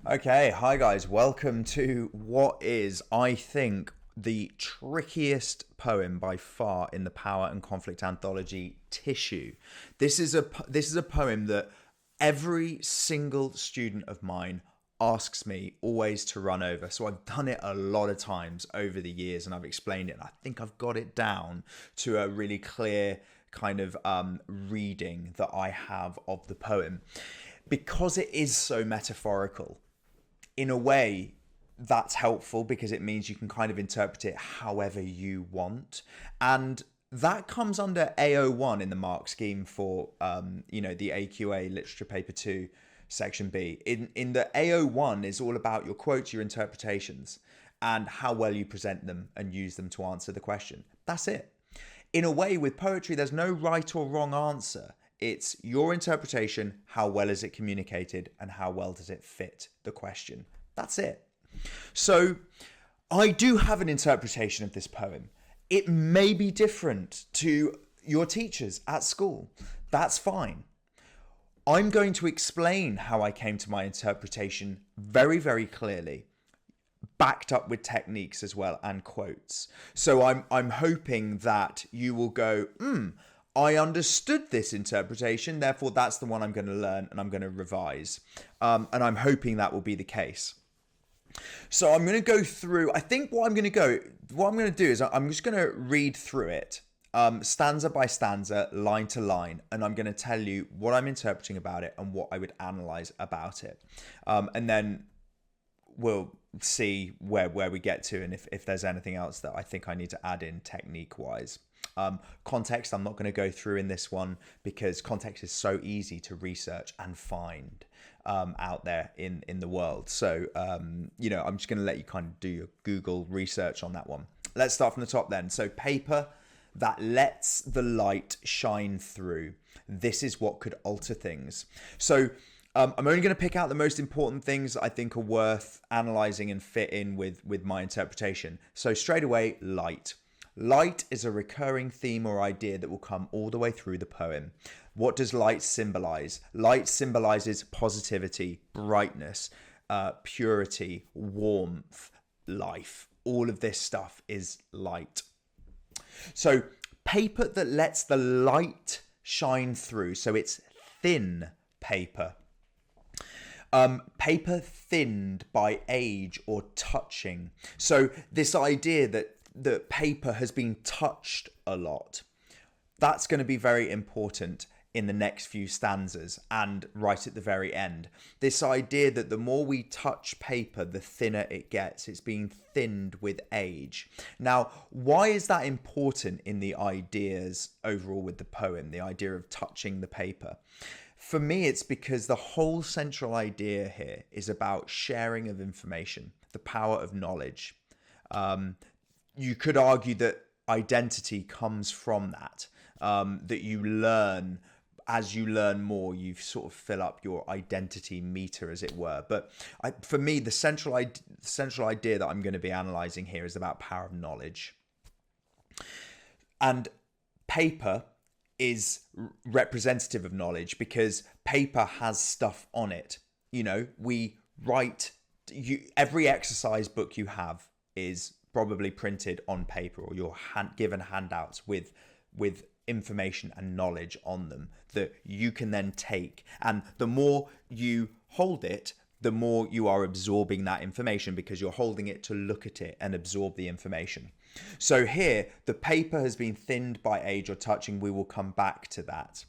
Okay, hi guys, welcome to what is, I think, the trickiest poem by far in the Power and Conflict anthology, Tissue. This is a poem that every single student of mine asks me always to run over. So I've done it a lot of times over the years and I've explained it, and I think I've got it down to a really clear kind of reading that I have of the poem. Because it is so metaphorical, in a way, that's helpful because it means you can kind of interpret it however you want. And that comes under AO1 in the mark scheme for, the AQA Literature Paper 2, Section B. In the AO1 is all about your quotes, your interpretations, and how well you present them and use them to answer the question. That's it. In a way, with poetry, there's no right or wrong answer. It's your interpretation, how well is it communicated, and how well does it fit the question. That's it. So I do have an interpretation of this poem. It may be different to your teachers at school. That's fine. I'm going to explain how I came to my interpretation very, very clearly, backed up with techniques as well and quotes. So I'm hoping that you will go, I understood this interpretation, therefore that's the one I'm going to learn and I'm going to revise. And I'm hoping that will be the case. So I'm going to go through, I think what I'm going to do is I'm just going to read through it, stanza by stanza, line to line, and I'm going to tell you what I'm interpreting about it and what I would analyze about it. And then we'll see where we get to and if there's anything else that I think I need to add in technique wise. Context, I'm not going to go through in this one because context is so easy to research and find out there in the world. So, I'm just going to let you kind of do your Google research on that one. Let's start from the top then. So paper that lets the light shine through. This is what could alter things. So I'm only going to pick out the most important things I think are worth analyzing and fit in with my interpretation. So straight away, light. Light is a recurring theme or idea that will come all the way through the poem. What does light symbolize? Light symbolizes positivity, brightness, purity, warmth, life. All of this stuff is light. So paper that lets the light shine through. So it's thin paper. Paper thinned by age or touching. So this idea that the paper has been touched a lot, that's going to be very important in the next few stanzas and right at the very end. This idea that the more we touch paper, the thinner it gets. It's being thinned with age. Now, why is that important in the ideas overall with the poem, the idea of touching the paper? For me, it's because the whole central idea here is about sharing of information, the power of knowledge. You could argue that identity comes from that, that you learn. As you learn more, you sort of fill up your identity meter, as it were. But for me, the central idea that I'm going to be analysing here is about power of knowledge. And paper is representative of knowledge because paper has stuff on it. We write, every exercise book you have is probably printed on paper, or you're given handouts with information and knowledge on them that you can then take. And the more you hold it, the more you are absorbing that information because you're holding it to look at it and absorb the information. So here, the paper has been thinned by age or touching. We will come back to that.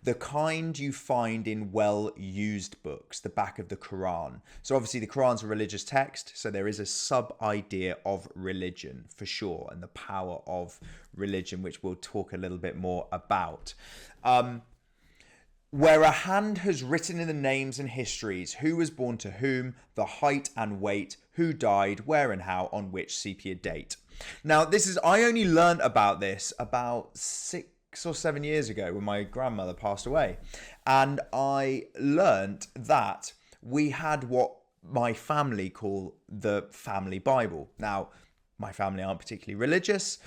The kind you find in well-used books, the back of the Quran. So obviously the Quran's a religious text, so there is a sub-idea of religion for sure, and the power of religion, which we'll talk a little bit more about. Where a hand has written in the names and histories, who was born to whom, the height and weight, who died, where and how, on which sepia date. Now, I only learned about this about 6 or 7 years ago when my grandmother passed away. And I learnt that we had what my family call the family Bible. Now, my family aren't particularly religious,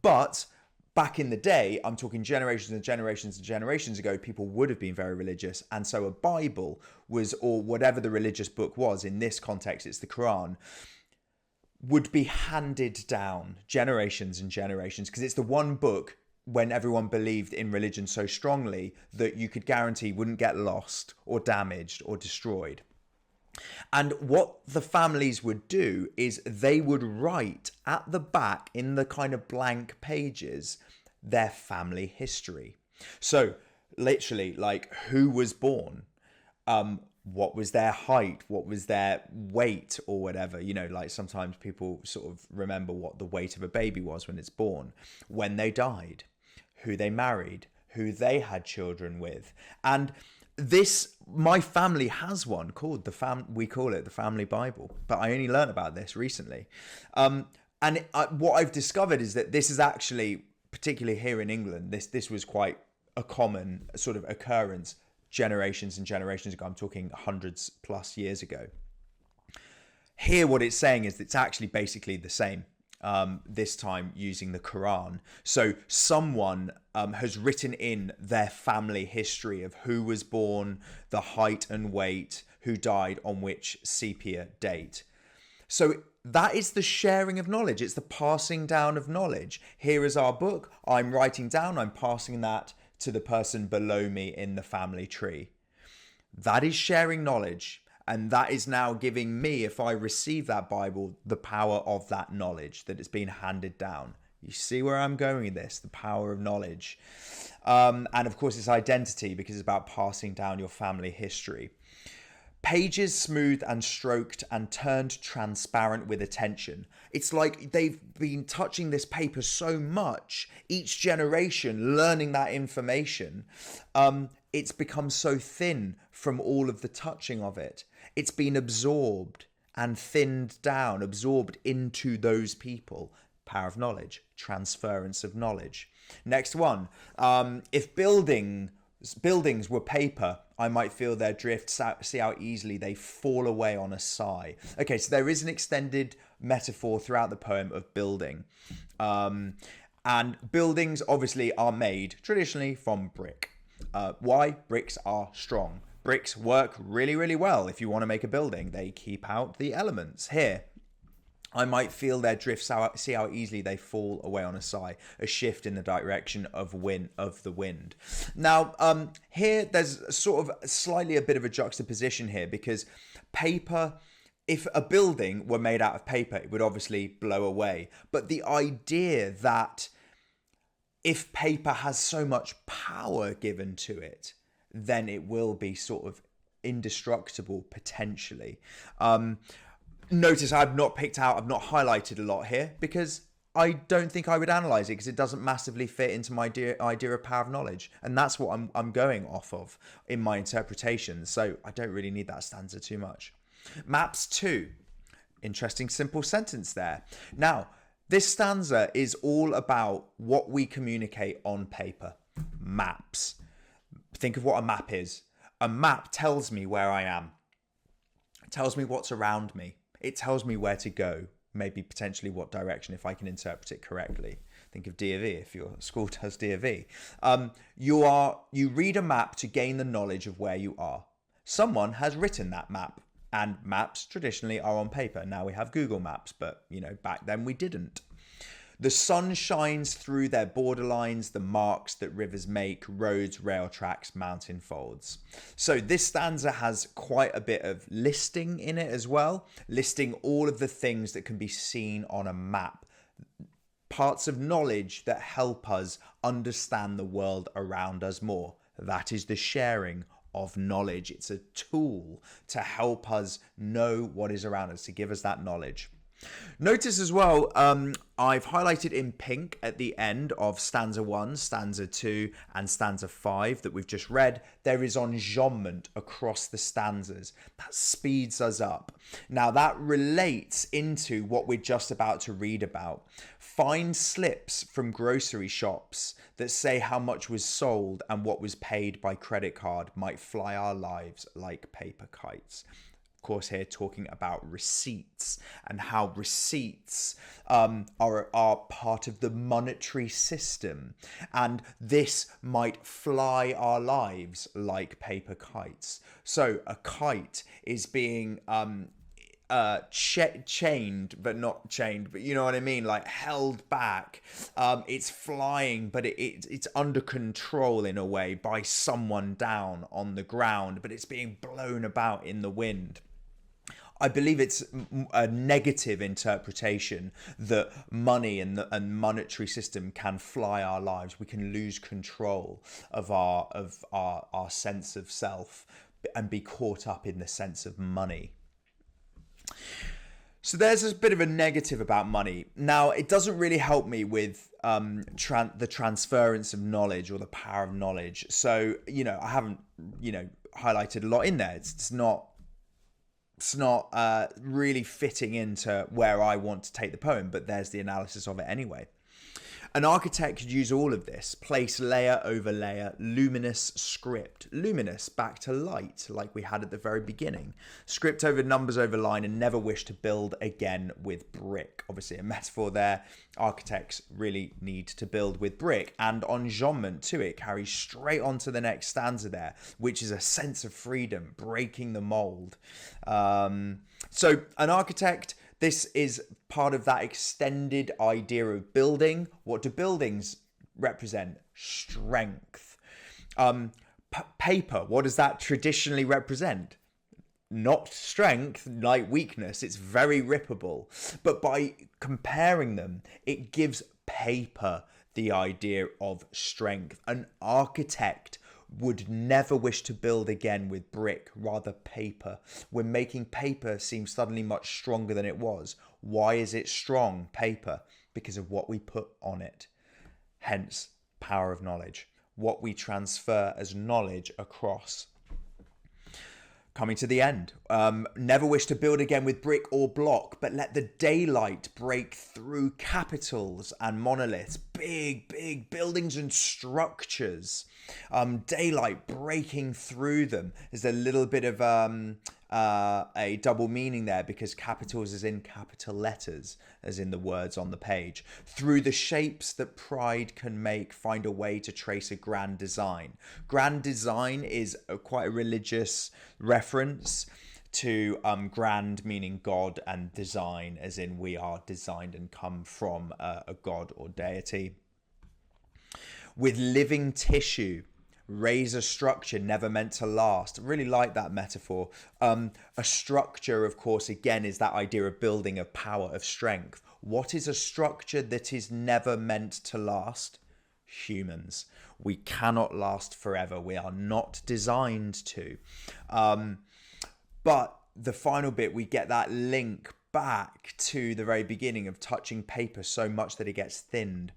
but back in the day, I'm talking generations and generations and generations ago, people would have been very religious. And so a Bible was, or whatever the religious book was, in this context, it's the Quran, would be handed down generations and generations, because it's the one book when everyone believed in religion so strongly that you could guarantee wouldn't get lost or damaged or destroyed. And what the families would do is they would write at the back, in the kind of blank pages, their family history. So literally, like, who was born, what was their height, what was their weight, or whatever. You know, like sometimes people sort of remember what the weight of a baby was when it's born, when they died, who they married, who they had children with. And this, my family has one called we call it the Family Bible, but I only learned about this recently. What I've discovered is that this is actually, particularly here in England, this was quite a common sort of occurrence generations and generations ago. I'm talking hundreds plus years ago. Here, what it's saying is it's actually basically the same. This time using the Quran. So someone has written in their family history of who was born, the height and weight, who died on which sepia date. So that is the sharing of knowledge. It's the passing down of knowledge. Here is our book. I'm writing down, I'm passing that to the person below me in the family tree. That is sharing knowledge. And that is now giving me, if I receive that Bible, the power of that knowledge that it's been handed down. You see where I'm going with this, the power of knowledge. And of course, it's identity, because it's about passing down your family history. Pages smoothed and stroked and turned transparent with attention. It's like they've been touching this paper so much, each generation learning that information. It's become so thin from all of the touching of it. It's been absorbed and thinned down, absorbed into those people. Power of knowledge, transference of knowledge. Next one. If buildings were paper, I might feel their drift, see how easily they fall away on a sigh. Okay, so there is an extended metaphor throughout the poem of building. And buildings obviously are made traditionally from brick. Why? Bricks are strong. Bricks work really, really well. If you want to make a building, they keep out the elements. Here, I might feel their drift, see how easily they fall away on a sigh, a shift in the direction of the wind. Now, here there's sort of slightly a bit of a juxtaposition here, because paper, if a building were made out of paper, it would obviously blow away. But the idea that if paper has so much power given to it, then it will be sort of indestructible potentially. Notice I've not highlighted a lot here, because I don't think I would analyze it, because it doesn't massively fit into my idea of power of knowledge. And that's what I'm going off of in my interpretation. So I don't really need that stanza too much. Maps 2. Interesting simple sentence there. Now, this stanza is all about what we communicate on paper. Maps. Think of what a map is. A map tells me where I am. It tells me what's around me. It tells me where to go, maybe potentially what direction, if I can interpret it correctly. Think of D of E, if your school does D of E. You read a map to gain the knowledge of where you are. Someone has written that map, and maps traditionally are on paper. Now we have Google Maps, but back then we didn't. The sun shines through their borderlines, the marks that rivers make, roads, rail tracks, mountain folds. So this stanza has quite a bit of listing in it as well, listing all of the things that can be seen on a map, parts of knowledge that help us understand the world around us more. That is the sharing of knowledge. It's a tool to help us know what is around us, to give us that knowledge. Notice as well, I've highlighted in pink at the end of stanza 1, stanza 2 and stanza 5 that we've just read, there is enjambment across the stanzas. That speeds us up. Now that relates into what we're just about to read about. Find slips from grocery shops that say how much was sold and what was paid by credit card might fly our lives like paper kites. course, here talking about receipts and how receipts are part of the monetary system. And this might fly our lives like paper kites. So a kite is being chained, but not chained, but you know what I mean, like held back. It's flying, but it's under control in a way by someone down on the ground, but it's being blown about in the wind. I believe it's a negative interpretation that money and the monetary system can fly our lives. We can lose control of our sense of self and be caught up in the sense of money. So there's a bit of a negative about money. Now, it doesn't really help me with the transference of knowledge or the power of knowledge. So, I haven't, highlighted a lot in there. It's not really fitting into where I want to take the poem, but there's the analysis of it anyway. An architect could use all of this, place layer over layer, luminous script. Luminous, back to light, like we had at the very beginning. Script over numbers over line, and never wish to build again with brick. Obviously a metaphor there. Architects really need to build with brick. And enjambment too, it carries straight on to the next stanza there, which is a sense of freedom, breaking the mold. So an architect, this is part of that extended idea of building. What do buildings represent? Strength. Paper, what does that traditionally represent? Not strength, like weakness. It's very rippable. But by comparing them, it gives paper the idea of strength. An architect would never wish to build again with brick, rather paper. We're making paper seem suddenly much stronger than it was. Why is it strong, paper? Because of what we put on it. Hence, power of knowledge. What we transfer as knowledge across. Coming to the end. Never wish to build again with brick or block, but let the daylight break through capitals and monoliths. Big buildings and structures. Daylight breaking through them. There's a little bit of a double meaning there, because capitals is in capital letters, as in the words on the page. Through the shapes that pride can make, find a way to trace a grand design. Grand design is quite a religious reference to grand meaning God, and design as in we are designed and come from a god or deity. With living tissue, raise a structure never meant to last. Really like that metaphor. A structure, of course, again, is that idea of building, of power, of strength. What is a structure that is never meant to last? Humans. We cannot last forever. We are not designed to. But the final bit, we get that link back to the very beginning of touching paper so much that it gets thinned.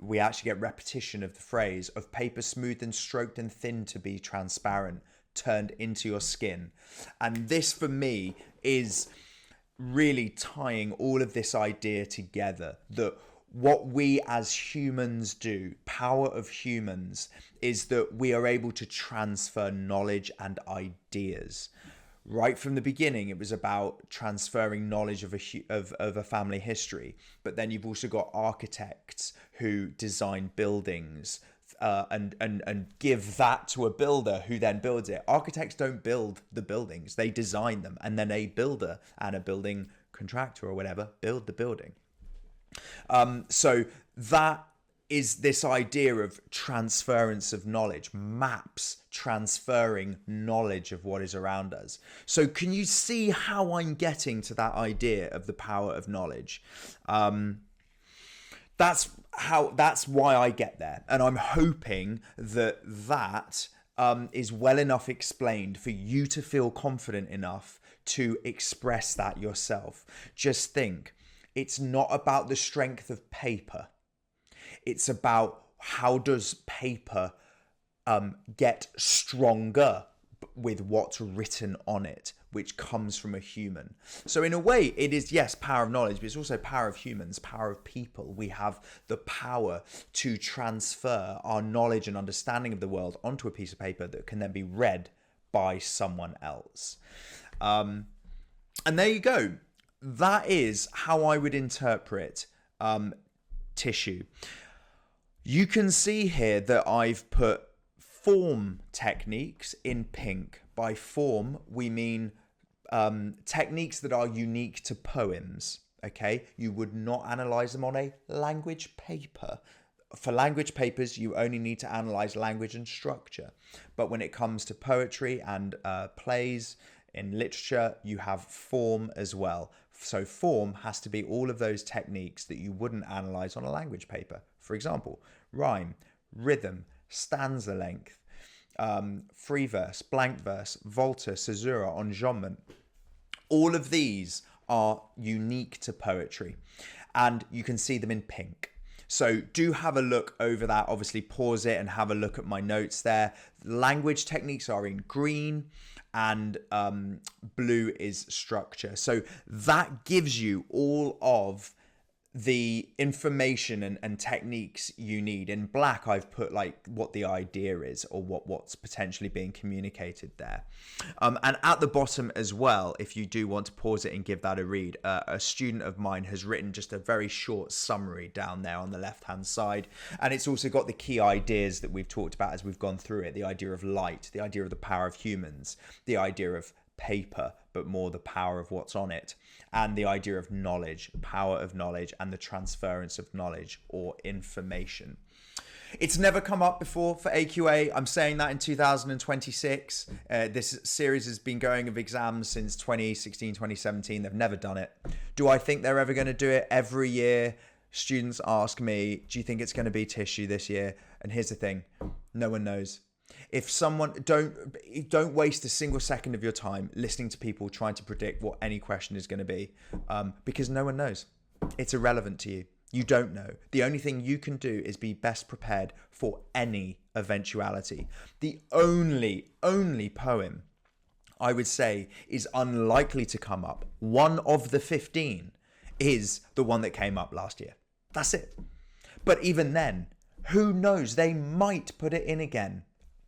We actually get repetition of the phrase of paper smooth and stroked and thin to be transparent, turned into your skin. And this for me is really tying all of this idea together, that what we as humans do, power of humans, is that we are able to transfer knowledge and ideas. Right from the beginning, it was about transferring knowledge of a family history. But then you've also got architects who design buildings and give that to a builder who then builds it. Architects don't build the buildings, they design them. And then a builder and a building contractor or whatever build the building. So that is this idea of transference of knowledge, maps transferring knowledge of what is around us. So can you see how I'm getting to that idea of the power of knowledge? That's why I get there. And I'm hoping that is well enough explained for you to feel confident enough to express that yourself. Just think, it's not about the strength of paper. It's about how does paper get stronger with what's written on it, which comes from a human. So in a way, it is, yes, power of knowledge, but it's also power of humans, power of people. We have the power to transfer our knowledge and understanding of the world onto a piece of paper that can then be read by someone else. And there you go. That is how I would interpret tissue. You can see here that I've put form techniques in pink. By form, we mean techniques that are unique to poems. Okay, you would not analyze them on a language paper. For language papers, you only need to analyze language and structure. But when it comes to poetry and plays, in literature, you have form as well. So form has to be all of those techniques that you wouldn't analyze on a language paper. For example, rhyme, rhythm, stanza length, free verse, blank verse, volta, caesura, enjambment. All of these are unique to poetry, and you can see them in pink. So do have a look over that. Obviously pause it and have a look at my notes there. Language techniques are in green, and blue is structure. So that gives you all of the information and techniques you need. In black, I've put like what the idea is, or what's potentially being communicated there. And at the bottom as well, if you do want to pause it and give that a read, a student of mine has written just a very short summary down there on the left hand side. And it's also got the key ideas that we've talked about as we've gone through it. The idea of light, the idea of the power of humans, the idea of paper, but more the power of what's on it, and the idea of knowledge, power of knowledge, and the transference of knowledge or information. It's never come up before for AQA. I'm saying that in 2026. This series has been going of exams since 2016, 2017. They've never done it. Do I think they're ever going to do it? Every year, students ask me, do you think it's going to be tissue this year? And here's the thing, no one knows. If someone, don't waste a single second of your time listening to people trying to predict what any question is going to be, because no one knows. It's irrelevant to you. You don't know. The only thing you can do is be best prepared for any eventuality. The only poem I would say is unlikely to come up, one of the 15, is the one that came up last year. That's it. But even then, who knows? They might put it in again.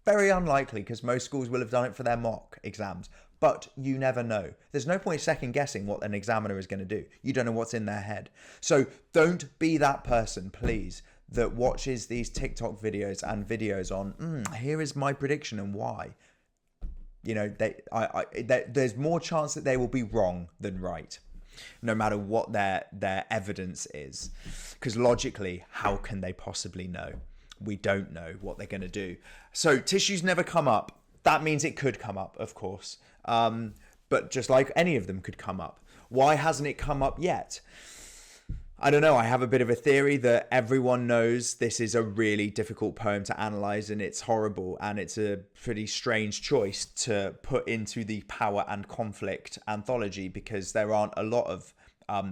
Very unlikely, because most schools will have done it for their mock exams. But you never know. There's no point second guessing what an examiner is going to do. You don't know what's in their head. So don't be that person, please, that watches these TikTok videos and videos on, here is my prediction and why. You know, there's more chance that they will be wrong than right, no matter what their evidence is. Because logically, how can they possibly know? We don't know what they're going to do. So tissues never come up. That means it could come up, of course. But just like any of them could come up. Why hasn't it come up yet? I don't know. I have a bit of a theory that everyone knows this is a really difficult poem to analyze, and it's horrible, and it's a pretty strange choice to put into the power and conflict anthology, because there aren't a lot of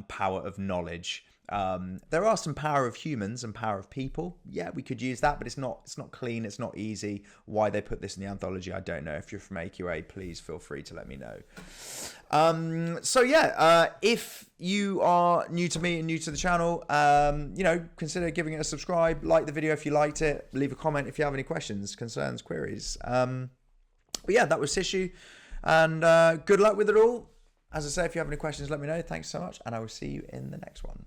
power of knowledge. There are some power of humans and power of people. Yeah, we could use that, but it's not clean. It's not easy. Why they put this in the anthology, I don't know. If you're from AQA, please feel free to let me know. If you are new to me and new to the channel, consider giving it a subscribe, like the video if you liked it, leave a comment if you have any questions, concerns, queries. But yeah, that was tissue, and good luck with it all. As I say, if you have any questions, let me know. Thanks so much, and I will see you in the next one.